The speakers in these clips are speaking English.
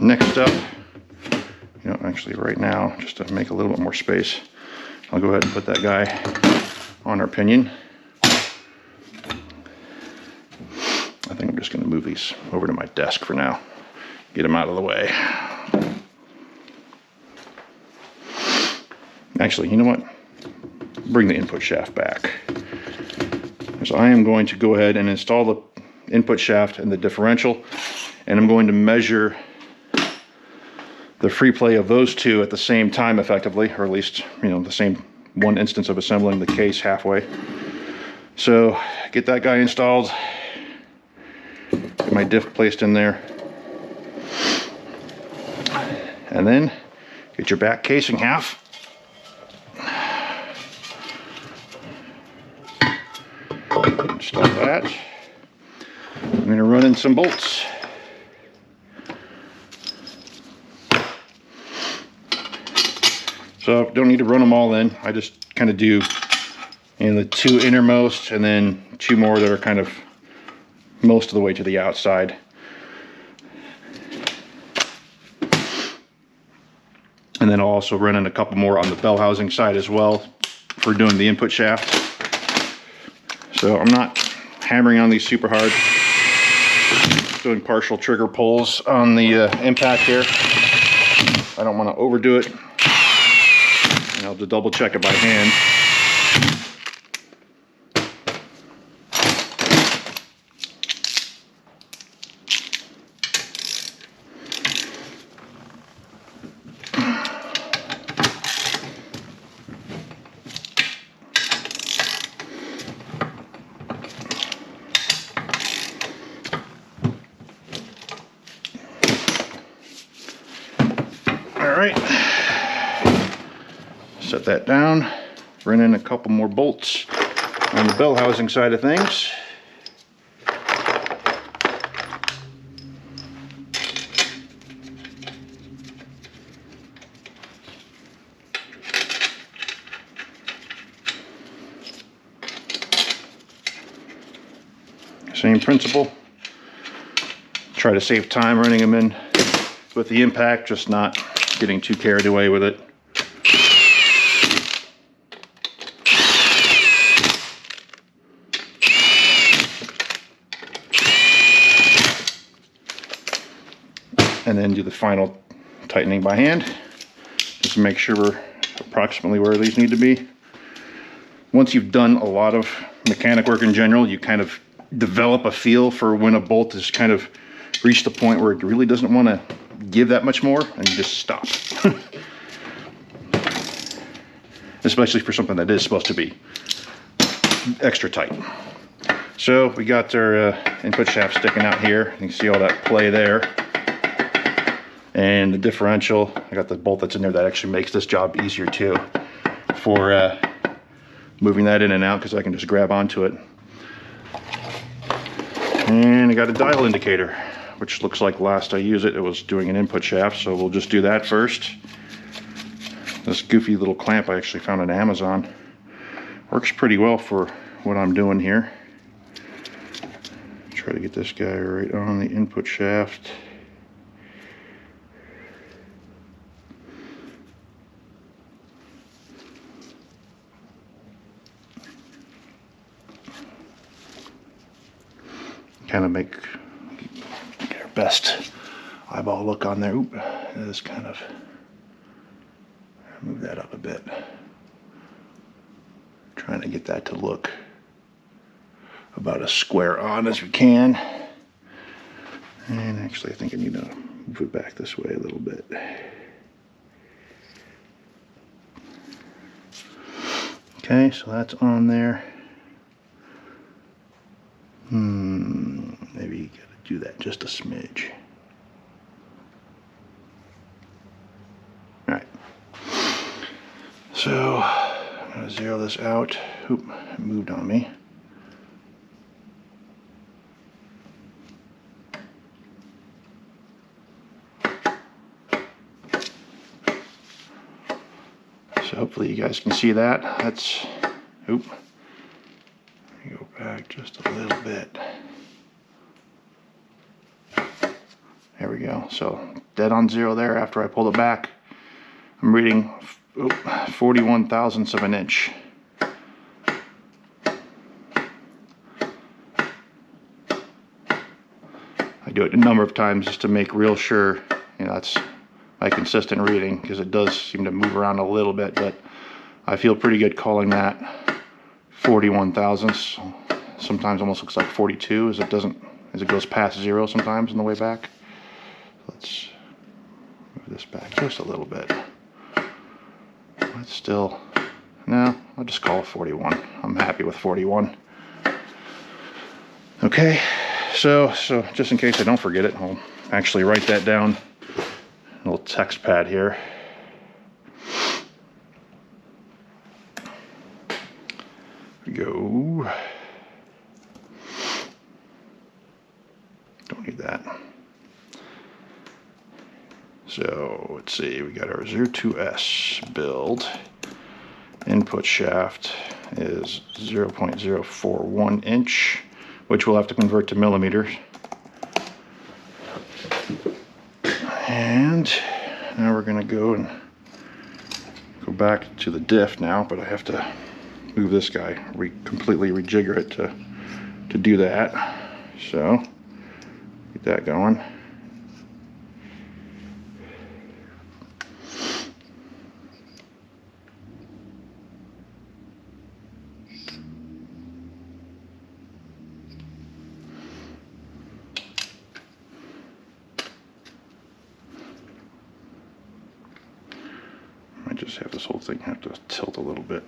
Next up, you know, actually right now, just to make a little bit more space, I'll go ahead and put that guy on our pinion. I think I'm just going to move these over to my desk for now, get them out of the way. Actually, you know what? Bring the input shaft back. So I am going to go ahead and install the input shaft and the differential, and I'm going to measure the free play of those two at the same time effectively, or at least, you know, the same one instance of assembling the case halfway. So get that guy installed, get my diff placed in there, and then get your back casing half. Install that. I'm going to run in some bolts. So don't need to run them all in. I just kind of do, you know, the two innermost and then two more that are kind of most of the way to the outside. And then I'll also run in a couple more on the bell housing side as well for doing the input shaft. So I'm not hammering on these super hard. Just doing partial trigger pulls on the impact here. I don't want to overdo it. And I'll just double check it by hand. Alright, set that down, run in a couple more bolts on the bell housing side of things. Same principle. Try to save time running them in with the impact, just not getting too carried away with it. And then do the final tightening by hand, just to make sure we're approximately where these need to be. Once you've done a lot of mechanic work in general, you kind of develop a feel for when a bolt has kind of reached the point where it really doesn't want to give that much more, and you just stop. Especially for something that is supposed to be extra tight. So we got our input shaft sticking out here. You can see all that play there. And the differential, I got the bolt that's in there that actually makes this job easier too for moving that in and out, because I can just grab onto it. And I got a dial indicator, which looks like last I used it, it was doing an input shaft, so we'll just do that first. This goofy little clamp I actually found on Amazon. Works pretty well for what I'm doing here. Try to get this guy right on the input shaft. Kind of get our best eyeball look on there. Oop, this kind of move that up a bit. Trying to get that to look about as square on as we can. And actually I think I need to move it back this way a little bit. Okay, so that's on there. Maybe you gotta do that just a smidge. Alright. So I'm gonna zero this out. Oop, it moved on me. So hopefully you guys can see that. That's, oop. Go back just a little bit. There we go. So dead on zero there after I pulled it back. I'm reading 41 thousandths of an inch. I do it a number of times just to make real sure, you know, that's my consistent reading, because it does seem to move around a little bit, but I feel pretty good calling that 41 thousandths. Sometimes almost looks like 42 as it goes past zero sometimes on the way back. Let's move this back just a little bit. But still, no, I'll just call it 41. I'm happy with 41. Okay, so just in case I don't forget it, I'll actually write that down. A little text pad here. There we go. Don't need that. So let's see, we got our 02S build. Input shaft is 0.041 inch, which we'll have to convert to millimeters. And now we're going to go back to the diff now, but I have to move this guy, completely rejigger it to do that. So get that going. I just have this whole thing have to tilt a little bit.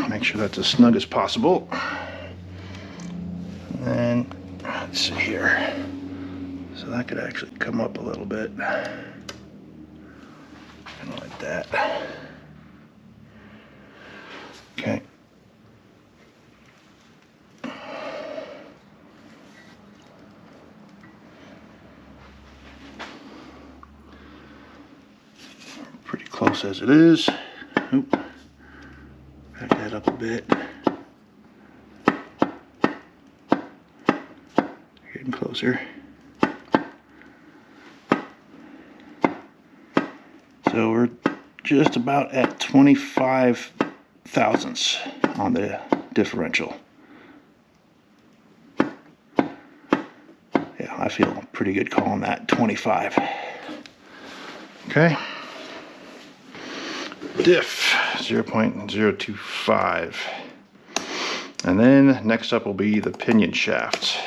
Make sure that's as snug as possible. And then, let's see here. So that could actually come up a little bit. Kind of like that. Okay. Pretty close as it is. Oop. Back that up a bit. Getting closer. So we're just about at 25 thousandths on the differential. Yeah, I feel pretty good calling that 25. Okay. Diff 0.025. And then next up will be the pinion shaft.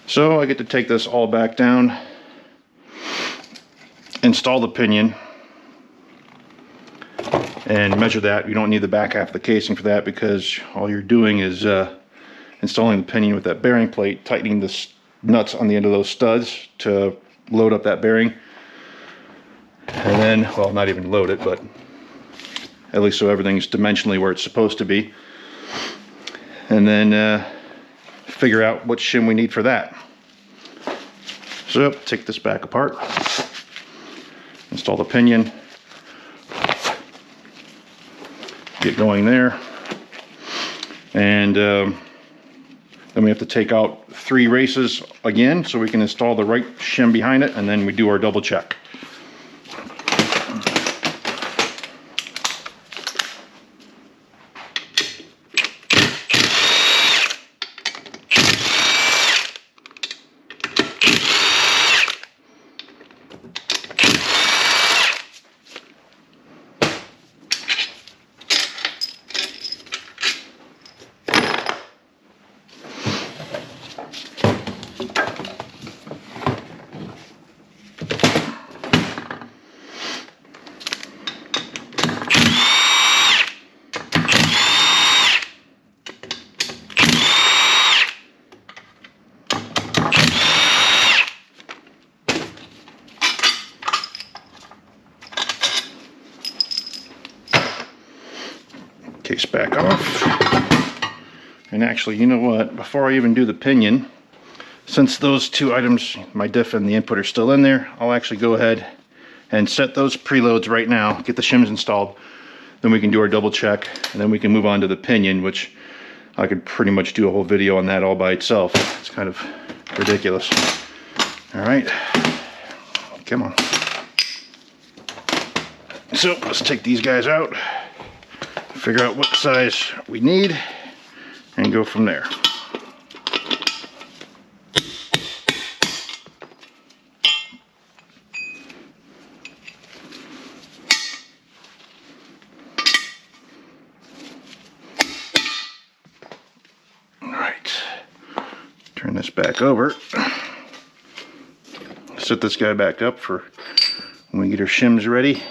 So I get to take this all back down, install the pinion, and measure that. You don't need the back half of the casing for that, because all you're doing is installing the pinion with that bearing plate, tightening the nuts on the end of those studs to load up that bearing. And then, well, not even load it, but at least so everything's dimensionally where it's supposed to be. And then figure out what shim we need for that. So take this back apart, install the pinion, get going there, and then we have to take out 3 races again so we can install the right shim behind it, and then we do our double check. Case back off. And actually, you know what, before I even do the pinion, since those 2 items, my diff and the input, are still in there, I'll actually go ahead and set those preloads right now, get the shims installed, then we can do our double check, and then we can move on to the pinion, which I could pretty much do a whole video on that all by itself. It's kind of ridiculous. All right, come on. So let's take these guys out, figure out what size we need, and go from there. Turn this back over. Set this guy back up for when we get our shims ready.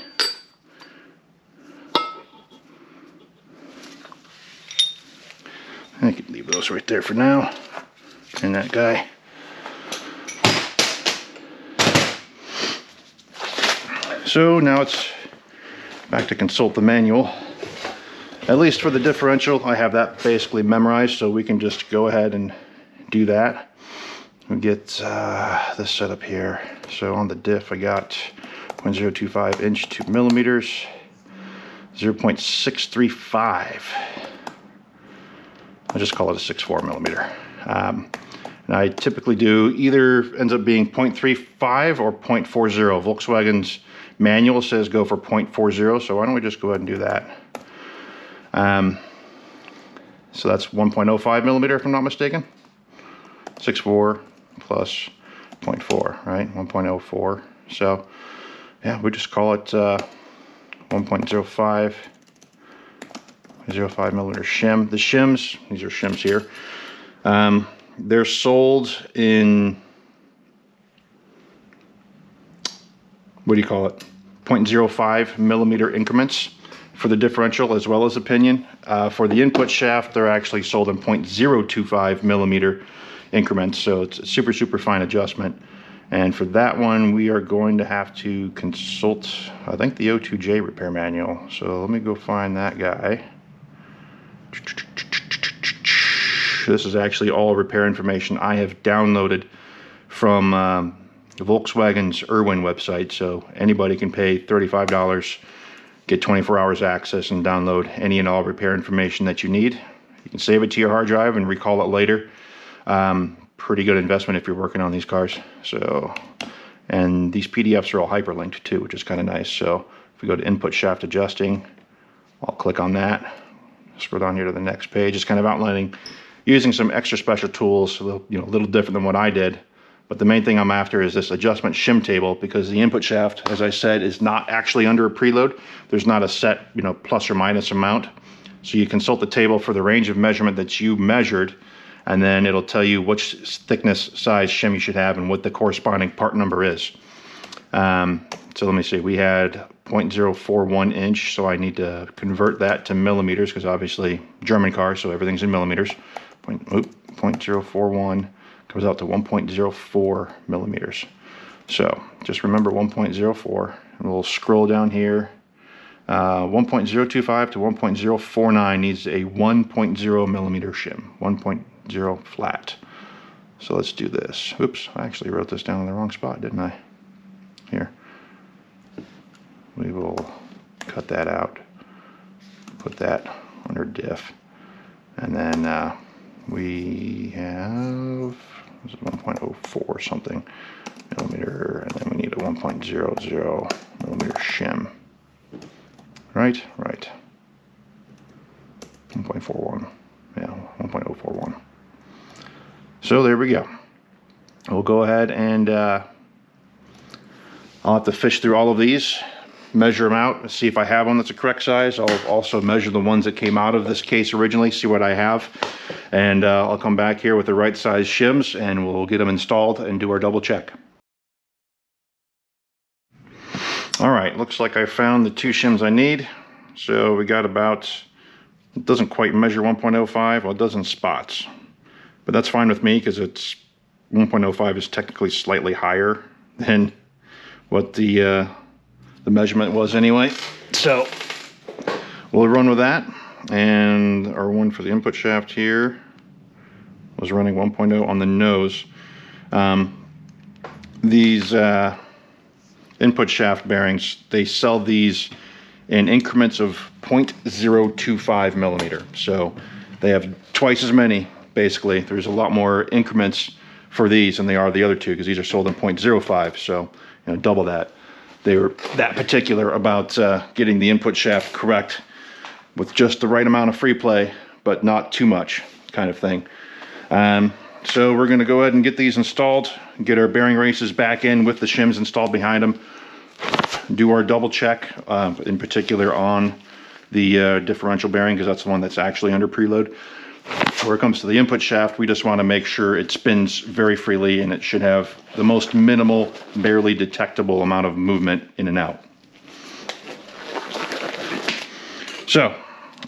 I can leave those right there for now. Turn that guy. So now it's back to consult the manual. At least for the differential, I have that basically memorized, so we can just go ahead and do that. We'll get this set up here. So on the diff, I got 0.025 inch to millimeters, 0.635. I'll just call it a 6.4 millimeter. And I typically do either ends up being 0.35 or 0.40. Volkswagen's manual says go for 0.40, so why don't we just go ahead and do that? So that's 1.05 millimeter if I'm not mistaken. 6.4 plus 0.4, right? 1.04. So yeah, we just call it 1.05 millimeter shim. The shims, these are shims here. They're sold in, what do you call it? 0.05 millimeter increments for the differential as well as the pinion. For the input shaft, they're actually sold in 0.025 millimeter increments, so it's a super fine adjustment. And for that one, we are going to have to consult, I think, the O2J repair manual. So let me go find that guy. This is actually all repair information I have downloaded from Volkswagen's Irwin website, so anybody can pay $35, get 24 hours access, and download any and all repair information that you need. You can save it to your hard drive and recall it later. Pretty good investment if you're working on these cars. So, and these PDFs are all hyperlinked too, which is kind of nice. So if we go to input shaft adjusting, I'll click on that. Scroll down here to the next page. It's kind of outlining using some extra special tools, a little different than what I did. But the main thing I'm after is this adjustment shim table, because the input shaft, as I said, is not actually under a preload. There's not a set, plus or minus amount. So you consult the table for the range of measurement that you measured, and then it'll tell you which thickness size shim you should have and what the corresponding part number is. So let me see, we had 0.041 inch, so I need to convert that to millimeters, because obviously German car, so everything's in millimeters. 0.041 comes out to 1.04 millimeters. So just remember 1.04, and we'll scroll down here. 1.025 to 1.049 needs a 1.0 millimeter shim, 1.0 flat. So let's do this. Oops, I actually wrote this down in the wrong spot, didn't I? Here. We will cut that out, put that under diff, and then we have 1.04 something millimeter, and then we need a 1.00 millimeter shim. Right? Right. 1.41. Yeah, 1.041. So there we go. We'll go ahead and I'll have to fish through all of these, measure them out, see if I have one that's the correct size. I'll also measure the ones that came out of this case originally, see what I have, and I'll come back here with the right size shims, and we'll get them installed and do our double check. All right, looks like I found the two shims I need. So we got about, it doesn't quite measure 1.05, well, it does in spots, but that's fine with me, because it's 1.05 is technically slightly higher than what the measurement was anyway. So we'll run with that. And our one for the input shaft here was running 1.0 on the nose. These input shaft bearings, they sell these in increments of 0.025 millimeter. So they have twice as many, basically. There's a lot more increments for these than they are the other two, because these are sold in 0.05, so double that. They were that particular about getting the input shaft correct with just the right amount of free play, but not too much, kind of thing. So we're going to go ahead and get these installed, get our bearing races back in with the shims installed behind them, do our double check, in particular on the differential bearing, because that's the one that's actually under preload. Where it comes to the input shaft, we just want to make sure it spins very freely, and it should have the most minimal, barely detectable amount of movement in and out. So,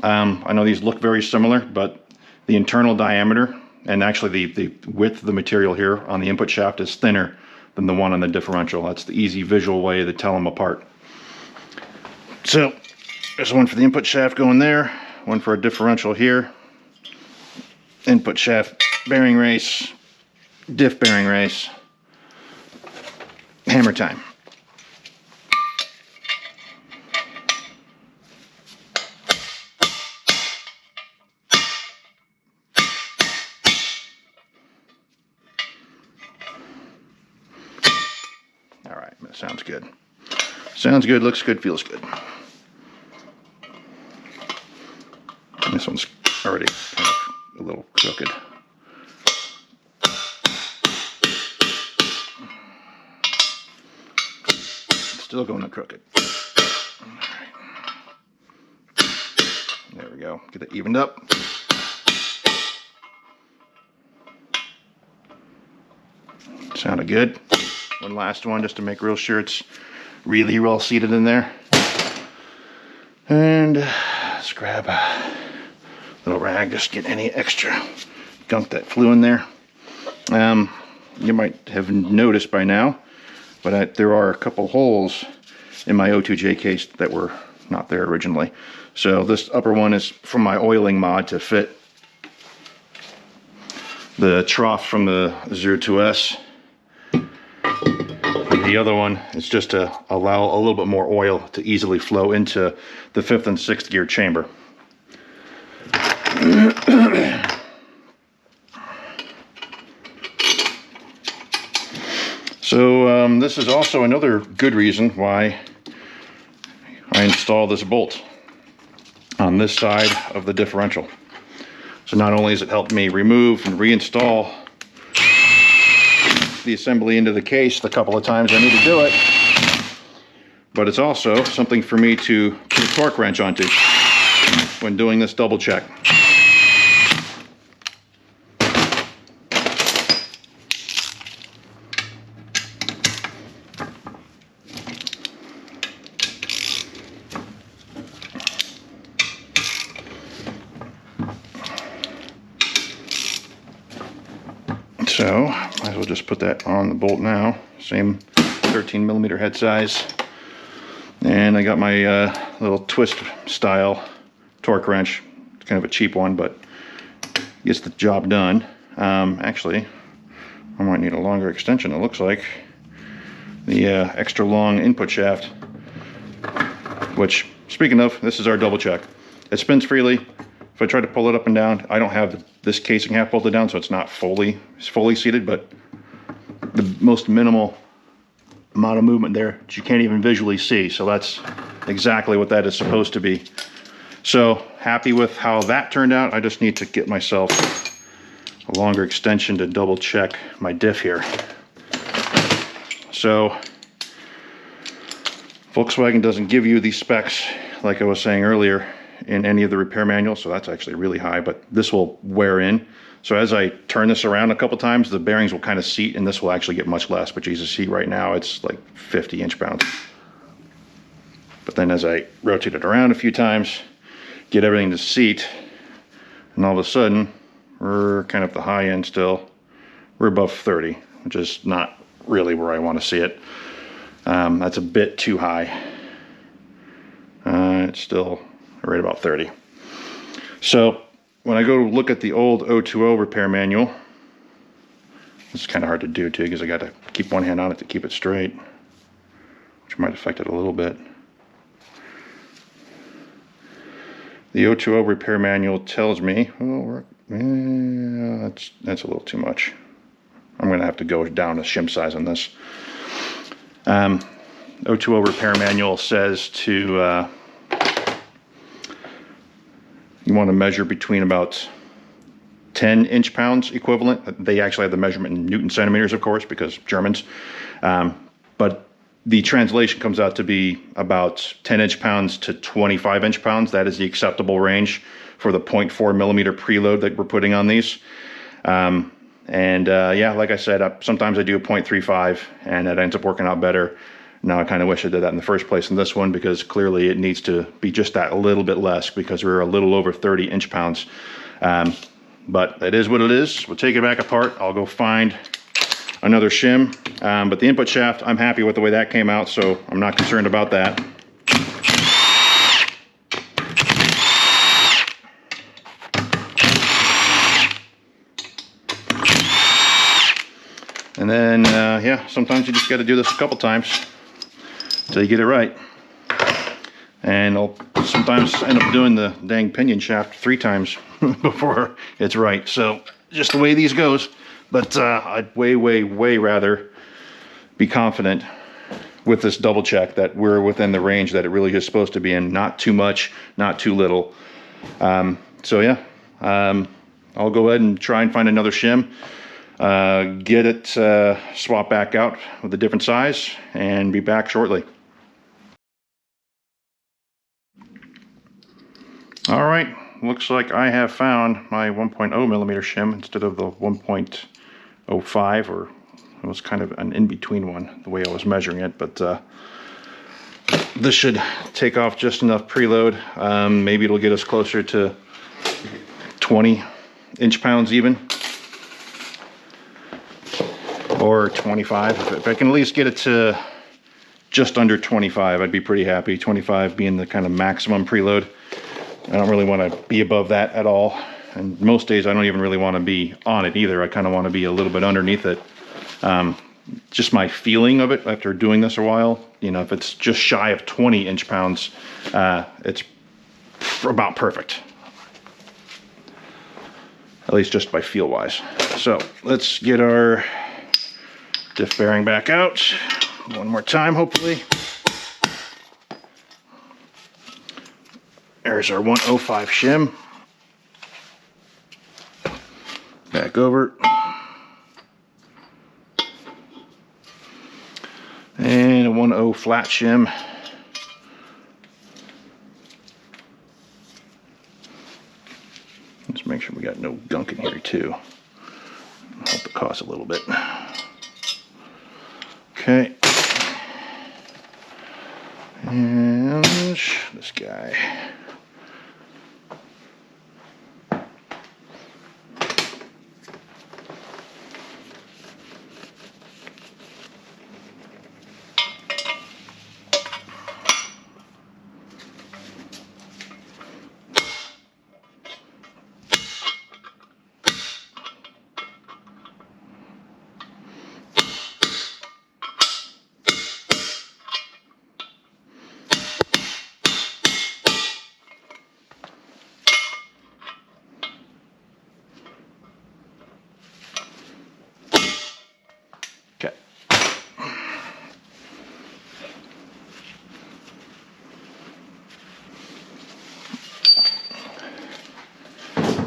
I know these look very similar, but the internal diameter, and actually the width of the material here on the input shaft, is thinner than the one on the differential. That's the easy visual way to tell them apart. So, there's one for the input shaft going there, one for a differential here. Input shaft bearing race, diff bearing race, hammer time. All right, that sounds good. Sounds good, looks good, feels good. This one's already kind of a little crooked. Still going crooked. All right. There we go. Get it evened up. Sounded good. One last one just to make real sure it's really well seated in there. And let's grab a little rag, just get any extra gunk that flew in there. You might have noticed by now, but there are a couple holes in my O2J case that were not there originally. So this upper one is from my oiling mod to fit the trough from the 02S. The other one is just to allow a little bit more oil to easily flow into the 5th and 6th gear chamber. So this is also another good reason why I install this bolt on this side of the differential. So not only has it helped me remove and reinstall the assembly into the case the couple of times I need to do it, but it's also something for me to put a torque wrench onto when doing this double check. So, might as well just put that on the bolt now. Same 13 millimeter head size. And I got my little twist style torque wrench. It's kind of a cheap one, but gets the job done. Actually, I might need a longer extension, it looks like. The extra long input shaft, which, speaking of, this is our double check. It spins freely. If I try to pull it up and down, I don't have this casing half bolted down, so it's not fully seated, but the most minimal amount of movement there that you can't even visually see. So that's exactly what that is supposed to be. So happy with how that turned out. I just need to get myself a longer extension to double check my diff here. So Volkswagen doesn't give you these specs, like I was saying earlier, in any of the repair manuals, so that's actually really high, but this will wear in. So as I turn this around a couple times, the bearings will kind of seat, and this will actually get much less, but you see right now it's like 50 inch-pounds. But then as I rotate it around a few times, get everything to seat, and all of a sudden, we're kind of at the high end still. We're above 30, which is not really where I want to see it. That's a bit too high. It's still right about 30. So when I go look at the old 020 repair manual, it's kind of hard to do too because I got to keep one hand on it to keep it straight. which might affect it a little bit. The 020 repair manual tells me, oh, that's a little too much. I'm going to have to go down a shim size on this. 020 repair manual says to you want to measure between about 10 inch-pounds equivalent. They actually have the measurement in Newton centimeters, of course, because Germans. But the translation comes out to be about 10 inch-pounds to 25 inch-pounds. That is the acceptable range for the 0.4 millimeter preload that we're putting on these. Yeah, like I said, sometimes I do a 0.35 and it ends up working out better. Now I kind of wish I did that in the first place in this one, because clearly it needs to be just that a little bit less, because we're a little over 30 inch-pounds. But it is what it is. We'll take it back apart. I'll go find another shim. But the input shaft, I'm happy with the way that came out, so I'm not concerned about that. And then, yeah, sometimes you just got to do this a couple times until you get it right. And I'll sometimes end up doing the dang pinion shaft 3 times before it's right. So just the way these goes. But I'd way rather be confident with this double check that we're within the range that it really is supposed to be in. Not too much, not too little. So yeah, I'll go ahead and try and find another shim. Get it swapped back out with a different size and be back shortly. All right, looks like I have found my 1.0 millimeter shim instead of the 1.05, or it was kind of an in-between one the way I was measuring it, but this should take off just enough preload. Maybe it'll get us closer to 20 inch-pounds even, or 25. If I can at least get it to just under 25, I'd be pretty happy. 25 being the kind of maximum preload. I don't really want to be above that at all, and most days I don't even really want to be on it either. I kind of want to be a little bit underneath it. Just my feeling of it after doing this a while, you know, if it's just shy of 20 inch-pounds, it's about perfect. At least just by feel-wise. So let's get our diff bearing back out one more time, hopefully. There's our 105 shim. Back over. And a 1.0 flat shim. Let's make sure we got no gunk in here too. Help the cost a little bit. Okay. And this guy.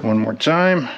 One more time.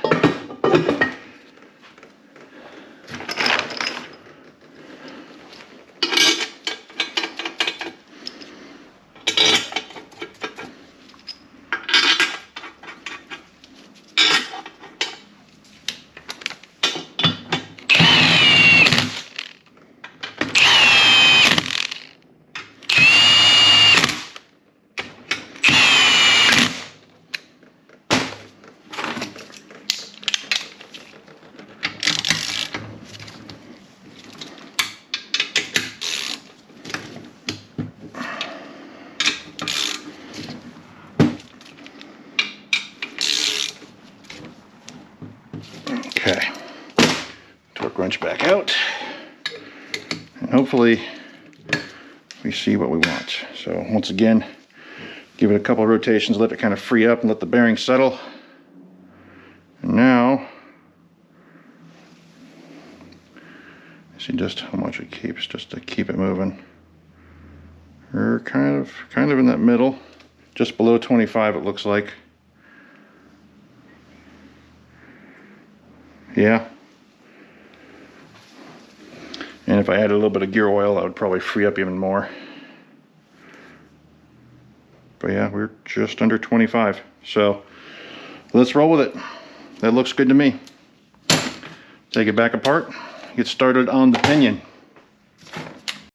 Okay, torque wrench back out, and hopefully we we see what we want. So once again, give it a couple of rotations, let it kind of free up and let the bearing settle. And now, see just how much it keeps, just to keep it moving. We're kind of in that middle, just below 25 it looks like. Yeah. And if I added a little bit of gear oil, that would probably free up even more. But yeah, we're just under 25. So let's roll with it. That looks good to me. Take it back apart, get started on the pinion.